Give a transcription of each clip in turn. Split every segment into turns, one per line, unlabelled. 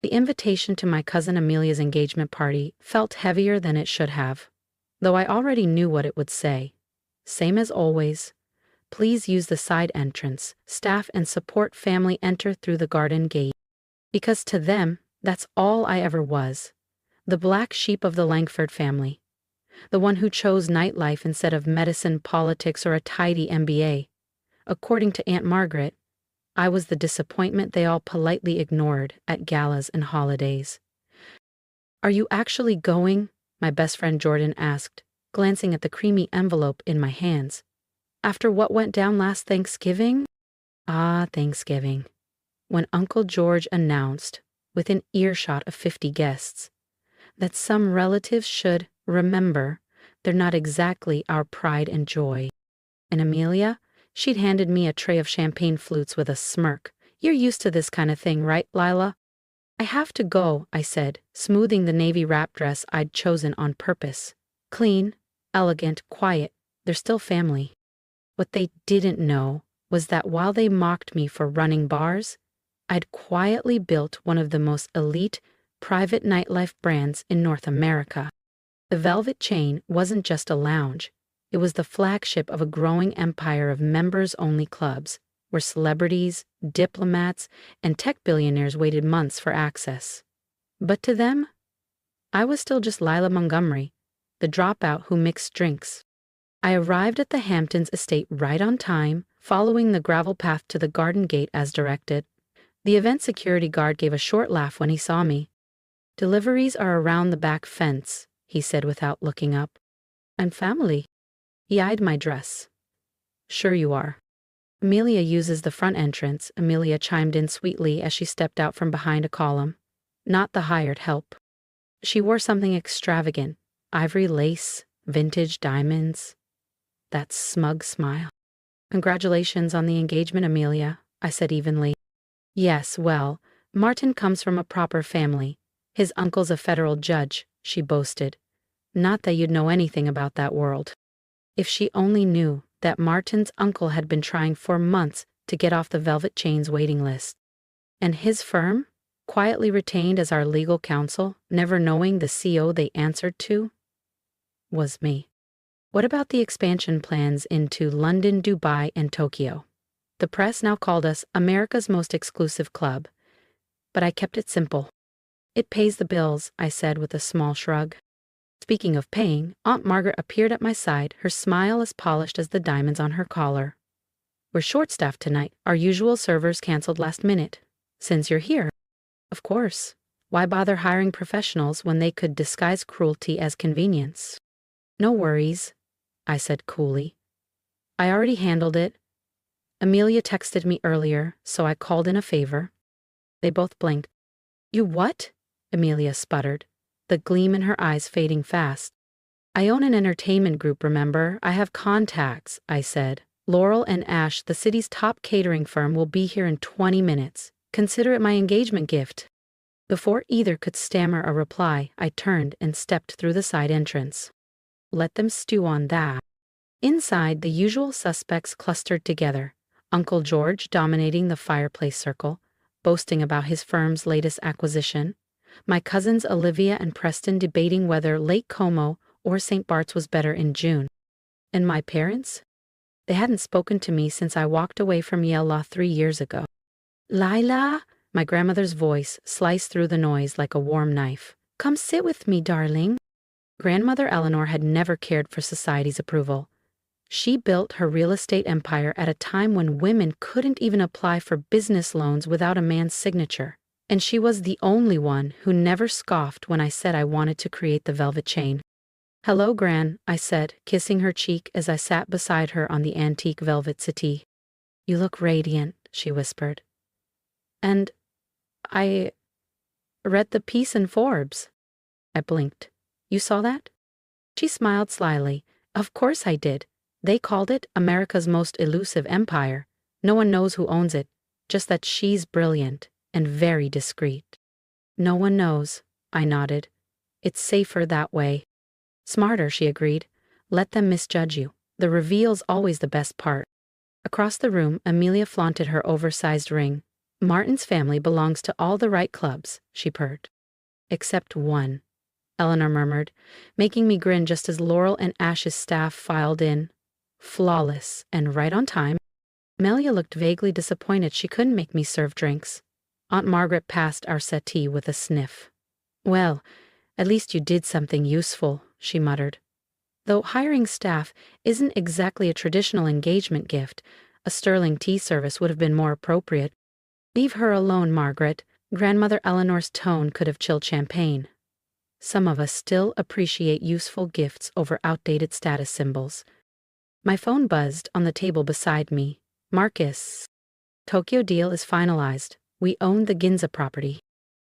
The invitation to my cousin Amelia's engagement party felt heavier than it should have, though I already knew what it would say. Same as always. Please use the side entrance. Staff and support family enter through the garden gate. Because to them, that's all I ever was. The black sheep of the Langford family. The one who chose nightlife instead of medicine, politics, or a tidy MBA. According to Aunt Margaret, I was the disappointment they all politely ignored at galas and holidays. "Are you actually going?" my best friend Jordan asked, glancing at the creamy envelope in my hands. "After what went down last Thanksgiving?" Ah, Thanksgiving. When Uncle George announced, within earshot of 50 guests, that some relatives should remember they're not exactly our pride and joy. And Amelia, she'd handed me a tray of champagne flutes with a smirk. "You're used to this kind of thing, right, Lila?" "I have to go," I said, smoothing the navy wrap dress I'd chosen on purpose. Clean, elegant, quiet. They're still family. What they didn't know was that while they mocked me for running bars, I'd quietly built one of the most elite, private nightlife brands in North America. The Velvet Chain wasn't just a lounge. It was the flagship of a growing empire of members-only clubs, where celebrities, diplomats, and tech billionaires waited months for access. But to them, I was still just Lila Montgomery, the dropout who mixed drinks. I arrived at the Hamptons estate right on time, following the gravel path to the garden gate as directed. The event security guard gave a short laugh when he saw me. "Deliveries are around the back fence," he said without looking up. "I'm family." He eyed my dress. "Sure you are." "Amelia uses the front entrance," Amelia chimed in sweetly as she stepped out from behind a column. "Not the hired help." She wore something extravagant, ivory lace, vintage diamonds. That smug smile. "Congratulations on the engagement, Amelia," I said evenly. "Yes, well, Martin comes from a proper family. His uncle's a federal judge," she boasted. "Not that you'd know anything about that world." If she only knew that Martin's uncle had been trying for months to get off the Velvet Chain's waiting list. And his firm, quietly retained as our legal counsel, never knowing the CO they answered to, was me. What about the expansion plans into London, Dubai, and Tokyo? The press now called us America's most exclusive club, but I kept it simple. "It pays the bills," I said with a small shrug. Speaking of paying, Aunt Margaret appeared at my side, her smile as polished as the diamonds on her collar. "We're short-staffed tonight. Our usual servers canceled last minute. Since you're here." "Of course. Why bother hiring professionals when they could disguise cruelty as convenience?" "No worries," I said coolly. "I already handled it. Amelia texted me earlier, so I called in a favor." They both blinked. "You what?" Amelia sputtered, the gleam in her eyes fading fast. "I own an entertainment group, remember? I have contacts," I said. "Laurel and Ash, the city's top catering firm, will be here in 20 minutes. Consider it my engagement gift." Before either could stammer a reply, I turned and stepped through the side entrance. Let them stew on that. Inside, the usual suspects clustered together. Uncle George dominating the fireplace circle, boasting about his firm's latest acquisition. My cousins Olivia and Preston debating whether Lake Como or St. Bart's was better in June. And my parents? They hadn't spoken to me since I walked away from Yale Law 3 years ago. "Lila," my grandmother's voice sliced through the noise like a warm knife. "Come sit with me, darling." Grandmother Eleanor had never cared for society's approval. She built her real estate empire at a time when women couldn't even apply for business loans without a man's signature. And she was the only one who never scoffed when I said I wanted to create the Velvet Chain. "Hello, Gran," I said, kissing her cheek as I sat beside her on the antique velvet settee. "You look radiant," she whispered. "And I read the piece in Forbes." I blinked. "You saw that?" She smiled slyly. "Of course I did. They called it America's most elusive empire. No one knows who owns it, just that she's brilliant and very discreet." "No one knows," I nodded. "It's safer that way." "Smarter," she agreed. "Let them misjudge you. The reveal's always the best part." Across the room, Amelia flaunted her oversized ring. Martin's family belongs to all the right clubs, she purred. Except one, Eleanor murmured, making me grin just as Laurel and Ash's staff filed in. Flawless and right on time. Amelia looked vaguely disappointed she couldn't make me serve drinks. Aunt Margaret passed our settee with a sniff. Well, at least you did something useful, she muttered. Though hiring staff isn't exactly a traditional engagement gift, a sterling tea service would have been more appropriate. Leave her alone, Margaret. Grandmother Eleanor's tone could have chilled champagne. Some of us still appreciate useful gifts over outdated status symbols. My phone buzzed on the table beside me. Marcus. Tokyo deal is finalized. We own the Ginza property.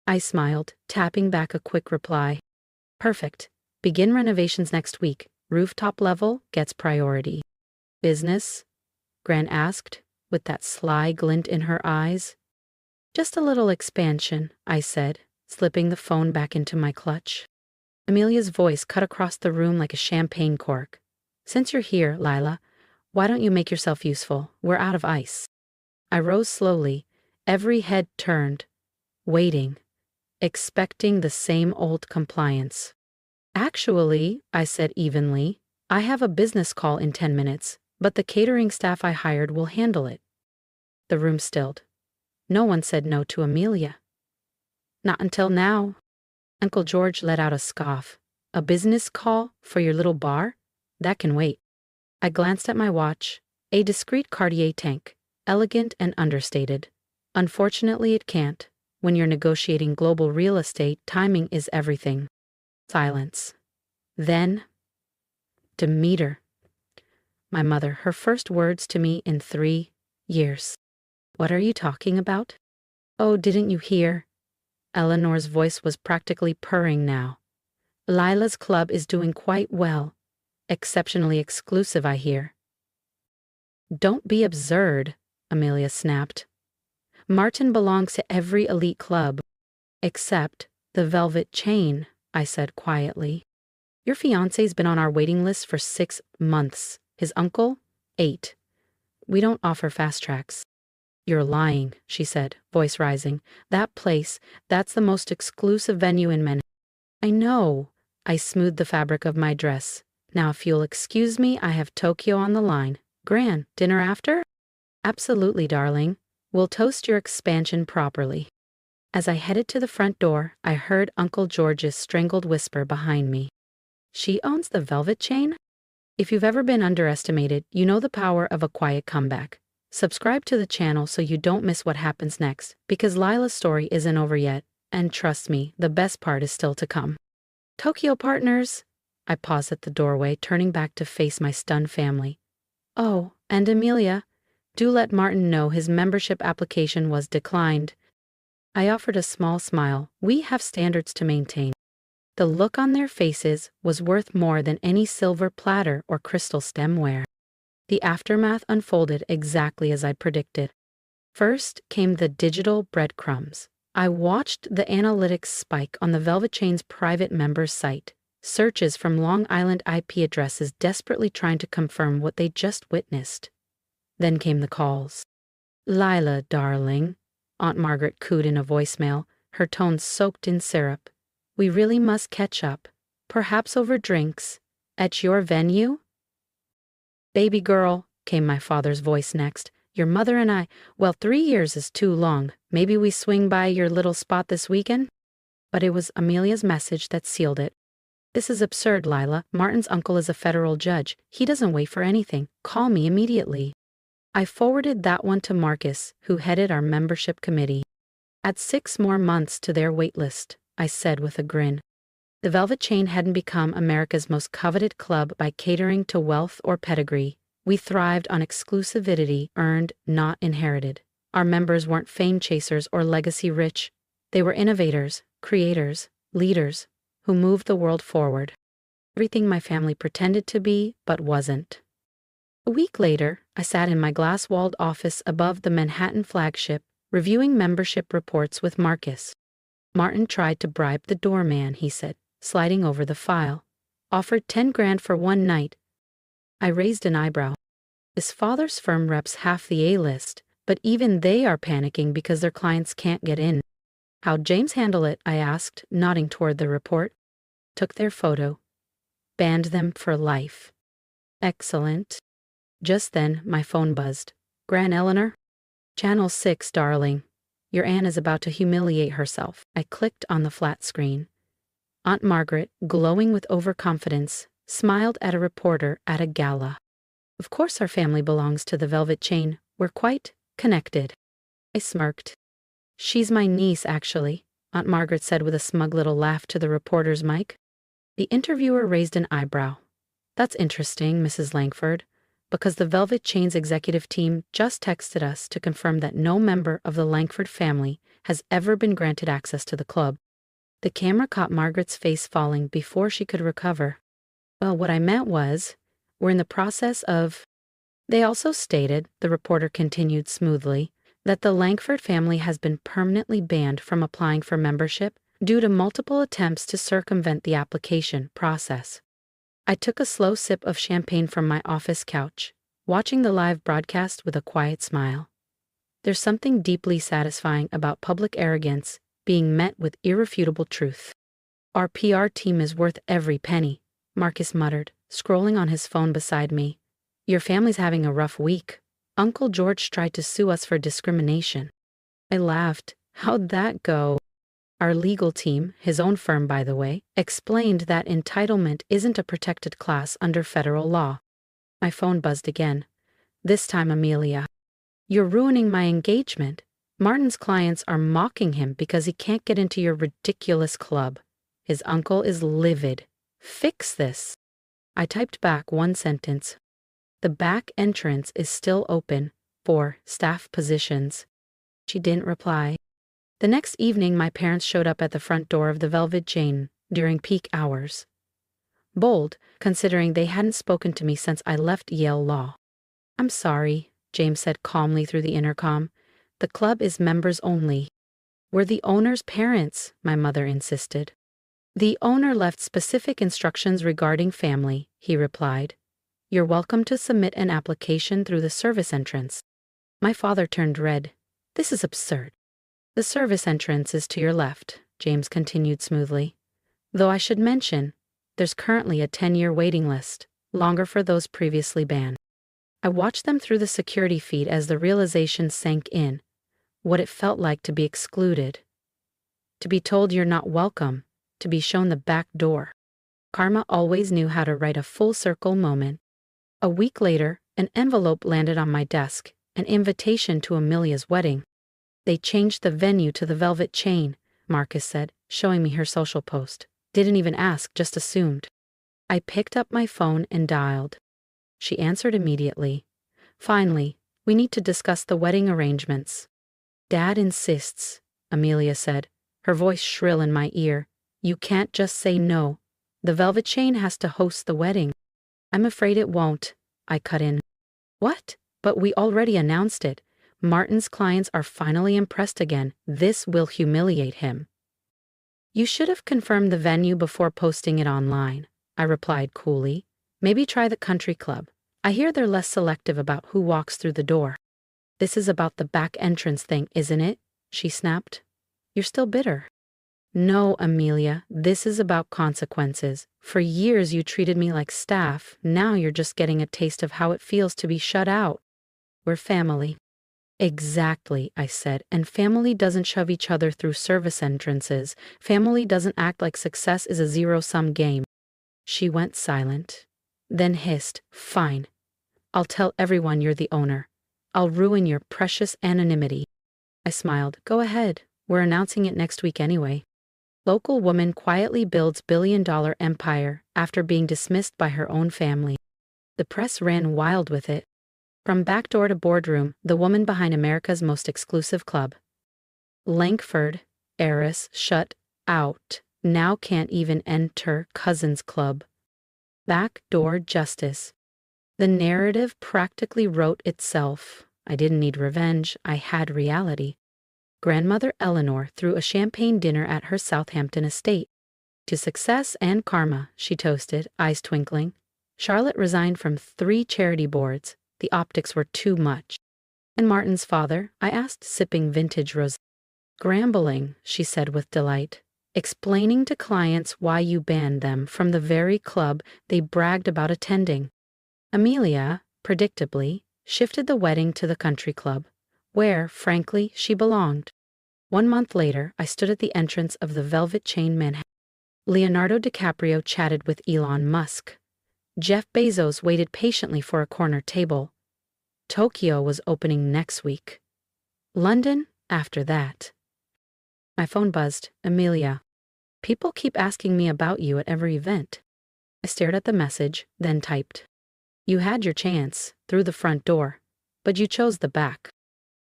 I smiled, tapping back a quick reply. Perfect. Begin renovations next week. Rooftop level gets priority. Business? Gran asked, with that sly glint in her eyes. Just a little expansion, I said, slipping the phone back into my clutch. Amelia's voice cut across the room like a champagne cork. Since you're here, Lila, why don't you make yourself useful? We're out of ice. I rose slowly, every head turned, waiting, expecting the same old compliance. Actually, I said evenly, I have a business call in 10 minutes, but the catering staff I hired will handle it. The room stilled. No one said no to Amelia. Not until now. Uncle George let out a scoff. A business call for your little bar? That can wait. I glanced at my watch. A discreet Cartier tank, elegant and understated. Unfortunately, it can't. When you're negotiating global real estate, timing is everything. Silence. Then, Demeter. My mother, her first words to me in 3 years. What are you talking about? Oh, didn't you hear? Eleanor's voice was practically purring now. Lila's club is doing quite well. Exceptionally exclusive, I hear. Don't be absurd, Amelia snapped. Martin belongs to every elite club. Except the Velvet Chain, I said quietly. Your fiancé's been on our waiting list for 6 months. His uncle, 8. We don't offer fast tracks. You're lying, she said, voice rising. That place, that's the most exclusive venue in Manhattan. I know. I smoothed the fabric of my dress. Now if you'll excuse me, I have Tokyo on the line. Gran, dinner after? Absolutely, darling. We'll toast your expansion properly. As I headed to the front door, I heard Uncle George's strangled whisper behind me. She owns the Velvet Chain? If you've ever been underestimated, you know the power of a quiet comeback. Subscribe to the channel so you don't miss what happens next, because Lila's story isn't over yet, and trust me, the best part is still to come. Tokyo partners! I paused at the doorway, turning back to face my stunned family. Oh, and Amelia, do let Martin know his membership application was declined. I offered a small smile. We have standards to maintain. The look on their faces was worth more than any silver platter or crystal stemware. The aftermath unfolded exactly as I predicted. First came the digital breadcrumbs. I watched the analytics spike on the Velvet Chain's private members site, searches from Long Island IP addresses desperately trying to confirm what they just witnessed. Then came the calls. Lila, darling, Aunt Margaret cooed in a voicemail, her tone soaked in syrup. We really must catch up, perhaps over drinks, at your venue? Baby girl, came my father's voice next. Your mother and I, well, 3 years is too long. Maybe we swing by your little spot this weekend? But it was Amelia's message that sealed it. This is absurd, Lila. Martin's uncle is a federal judge. He doesn't wait for anything. Call me immediately. I forwarded that one to Marcus, who headed our membership committee. Add 6 more months to their wait list, I said with a grin. The Velvet Chain hadn't become America's most coveted club by catering to wealth or pedigree. We thrived on exclusivity earned, not inherited. Our members weren't fame chasers or legacy rich. They were innovators, creators, leaders, who moved the world forward. Everything my family pretended to be, but wasn't. A week later, I sat in my glass-walled office above the Manhattan flagship, reviewing membership reports with Marcus. Martin tried to bribe the doorman, he said, sliding over the file. Offered 10 grand for one night. I raised an eyebrow. His father's firm reps half the A-list. but even they are panicking because their clients can't get in. How'd James handle it? I asked, nodding toward the report. Took their photo. Banned them for life. Excellent. Just then, my phone buzzed. Gran Eleanor? Channel 6, darling. Your Anne is about to humiliate herself. I clicked on the flat screen. Aunt Margaret, glowing with overconfidence, smiled at a reporter at a gala. Of course our family belongs to the Velvet Chain. We're quite connected. I smirked. She's my niece, actually, Aunt Margaret said with a smug little laugh to the reporter's mic. The interviewer raised an eyebrow. That's interesting, Mrs. Langford, because the Velvet Chain's executive team just texted us to confirm that no member of the Langford family has ever been granted access to the club. The camera caught Margaret's face falling before she could recover. Well, what I meant was, we're in the process of... They also stated, the reporter continued smoothly, that the Langford family has been permanently banned from applying for membership due to multiple attempts to circumvent the application process. I took a slow sip of champagne from my office couch, watching the live broadcast with a quiet smile. There's something deeply satisfying about public arrogance being met with irrefutable truth. Our PR team is worth every penny, Marcus muttered, scrolling on his phone beside me. Your family's having a rough week. Uncle George tried to sue us for discrimination. I laughed. How'd that go? Our legal team, his own firm by the way, explained that entitlement isn't a protected class under federal law. My phone buzzed again. This time Amelia. You're ruining my engagement. Martin's clients are mocking him because he can't get into your ridiculous club. His uncle is livid. Fix this. I typed back one sentence. The back entrance is still open for staff positions. She didn't reply. The next evening, my parents showed up at the front door of the Velvet Chain during peak hours. Bold, considering they hadn't spoken to me since I left Yale Law. I'm sorry, James said calmly through the intercom. The club is members only. We're the owner's parents, my mother insisted. The owner left specific instructions regarding family, he replied. You're welcome to submit an application through the service entrance. My father turned red. This is absurd. The service entrance is to your left, James continued smoothly. Though I should mention, there's currently a 10-year waiting list, longer for those previously banned. I watched them through the security feed as the realization sank in, what it felt like to be excluded. To be told you're not welcome, to be shown the back door. Karma always knew how to write a full circle moment. A week later, an envelope landed on my desk, an invitation to Amelia's wedding. They changed the venue to the Velvet Chain, Marcus said, showing me her social post. Didn't even ask, just assumed. I picked up my phone and dialed. She answered immediately. Finally, we need to discuss the wedding arrangements. Dad insists, Amelia said, her voice shrill in my ear. You can't just say no. The Velvet Chain has to host the wedding. I'm afraid it won't, I cut in. What? But we already announced it. Martin's clients are finally impressed again. This will humiliate him. You should have confirmed the venue before posting it online, I replied coolly. Maybe try the country club. I hear they're less selective about who walks through the door. This is about the back entrance thing, isn't it? She snapped. You're still bitter. No, Amelia, this is about consequences. For years you treated me like staff. Now you're just getting a taste of how it feels to be shut out. We're family. Exactly, I said, and family doesn't shove each other through service entrances. Family doesn't act like success is a zero-sum game. She went silent, then hissed, Fine. I'll tell everyone you're the owner. I'll ruin your precious anonymity. I smiled. Go ahead. We're announcing it next week anyway. Local woman quietly builds billion-dollar empire after being dismissed by her own family. The press ran wild with it. From backdoor to boardroom, the woman behind America's most exclusive club. Langford, heiress, shut out, now can't even enter cousin's club. Backdoor justice. The narrative practically wrote itself. I didn't need revenge, I had reality. Grandmother Eleanor threw a champagne dinner at her Southampton estate. To success and karma, she toasted, eyes twinkling. Charlotte resigned from 3 charity boards. The optics were too much. And Martin's father? I asked, sipping vintage rosé. Grambling, she said with delight, explaining to clients why you banned them from the very club they bragged about attending. Amelia, predictably, shifted the wedding to the country club, where, frankly, she belonged. 1 month later, I stood at the entrance of the Velvet Chain Manhattan. Leonardo DiCaprio chatted with Elon Musk. Jeff Bezos waited patiently for a corner table. Tokyo was opening next week. London, after that. My phone buzzed. Amelia. People keep asking me about you at every event. I stared at the message, then typed. You had your chance, through the front door, but you chose the back.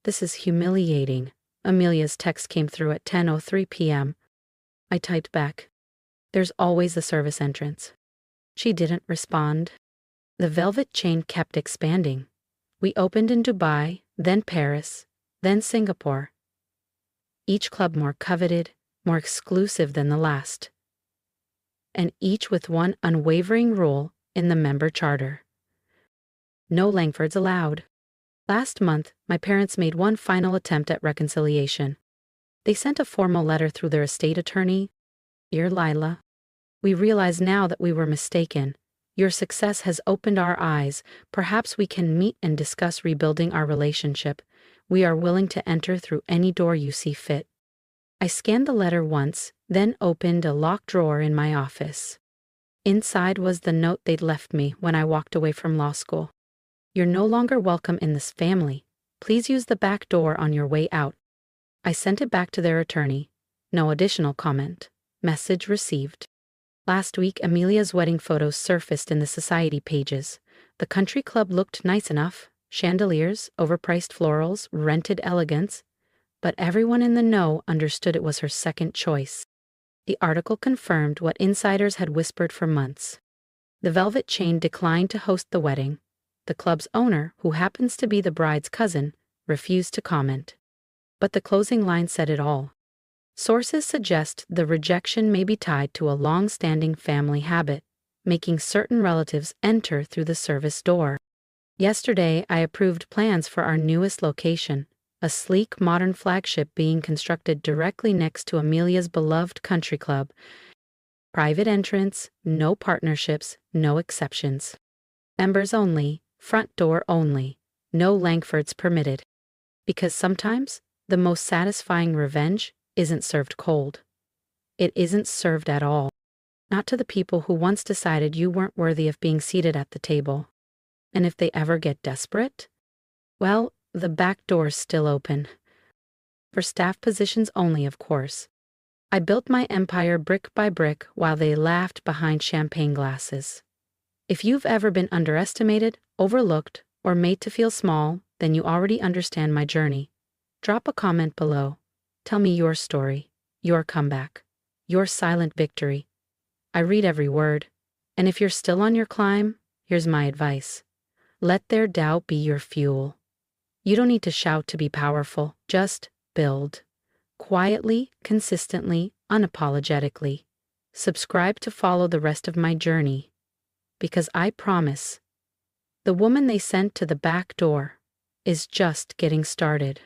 This is humiliating. Amelia's text came through at 10:03 p.m. I typed back. There's always the service entrance. She didn't respond. The Velvet Chain kept expanding. We opened in Dubai, then Paris, then Singapore. Each club more coveted, more exclusive than the last. And each with one unwavering rule in the member charter. No Langfords allowed. Last month, my parents made one final attempt at reconciliation. They sent a formal letter through their estate attorney. Dear Lila, we realize now that we were mistaken. Your success has opened our eyes. Perhaps we can meet and discuss rebuilding our relationship. We are willing to enter through any door you see fit. I scanned the letter once, then opened a locked drawer in my office. Inside was the note they'd left me when I walked away from law school. You're no longer welcome in this family. Please use the back door on your way out. I sent it back to their attorney. No additional comment. Message received. Last week, Amelia's wedding photos surfaced in the society pages. The country club looked nice enough. Chandeliers, overpriced florals, rented elegance. But everyone in the know understood it was her second choice. The article confirmed what insiders had whispered for months. The Velvet Chain declined to host the wedding. The club's owner, who happens to be the bride's cousin, refused to comment. But the closing line said it all. Sources suggest the rejection may be tied to a long-standing family habit, making certain relatives enter through the service door. Yesterday, I approved plans for our newest location, a sleek modern flagship being constructed directly next to Amelia's beloved country club. Private entrance, no partnerships, no exceptions. Members only, front door only, no Langfords permitted. Because sometimes, the most satisfying revenge isn't served cold. It isn't served at all. Not to the people who once decided you weren't worthy of being seated at the table. And if they ever get desperate, well, the back door's still open. For staff positions only, of course. I built my empire brick by brick while they laughed behind champagne glasses. If you've ever been underestimated, overlooked, or made to feel small, then you already understand my journey. Drop a comment below. Tell me your story, your comeback, your silent victory. I read every word. And if you're still on your climb, here's my advice. Let their doubt be your fuel. You don't need to shout to be powerful. Just build. Quietly, consistently, unapologetically. Subscribe to follow the rest of my journey. Because I promise, the woman they sent to the back door is just getting started.